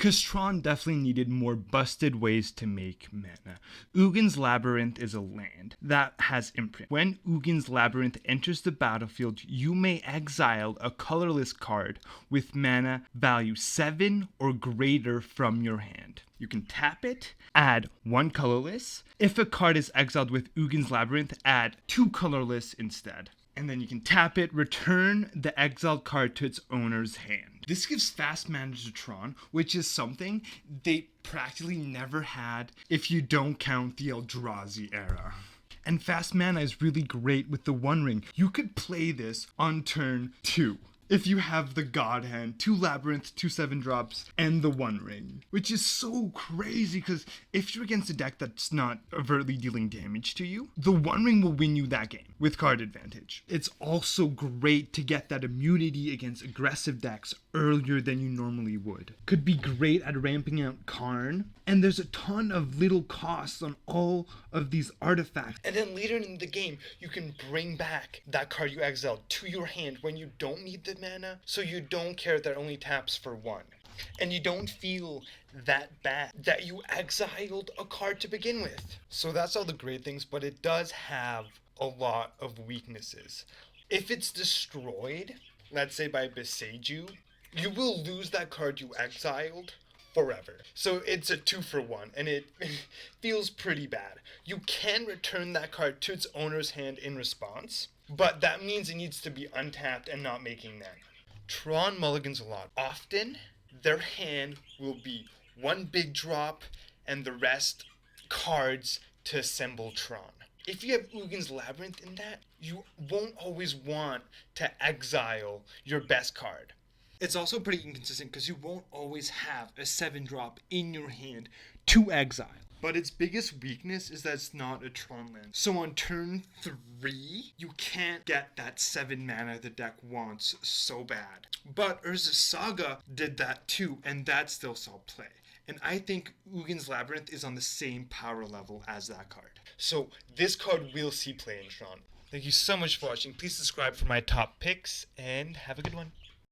because Tron definitely needed more busted ways to make mana. Ugin'S Labyrinth is a land that has imprint. When Ugin'S Labyrinth enters the battlefield, you may exile a colorless card with mana value 7 or greater from your hand. You can tap it, add 1 colorless. If a card is exiled with Ugin'S Labyrinth, add 2 colorless instead. And then you can tap it, return the exiled card to its owner's hand. This gives fast mana to Tron, which is something they practically never had if you don't count the Eldrazi era. And fast mana is really great with the One Ring. You could play this on turn 2. If you have the God Hand, 2 Labyrinth, 2 7-drops, and the One Ring. Which is so crazy, because if you're against a deck that's not overtly dealing damage to you, the One Ring will win you that game with card advantage. It's also great to get that immunity against aggressive decks earlier than you normally would. Could be great at ramping out Karn, and there's a ton of little costs on all of these artifacts. And then later in the game, you can bring back that card you exiled to your hand when you don't need the mana, so you don't care that it only taps for 1. And you don't feel that bad that you exiled a card to begin with. So that's all the great things, but it does have a lot of weaknesses. If it's destroyed, let's say by Beseiju, you will lose that card you exiled forever. So it's a 2-for-1, and it feels pretty bad. You can return that card to its owner's hand in response, but that means it needs to be untapped and not making mana. Tron mulligans a lot. Often, their hand will be 1 big drop and the rest cards to assemble Tron. If you have Ugin'S Labyrinth in that, you won't always want to exile your best card. It's also pretty inconsistent because you won't always have a 7-drop in your hand to exile. But its biggest weakness is that it's not a Tron land. So on turn 3, you can't get that 7 mana the deck wants so bad. But Urza's Saga did that too, and that still saw play. And I think Ugin'S Labyrinth is on the same power level as that card. So this card will see play in Tron. Thank you so much for watching. Please subscribe for my top picks, and have a good one.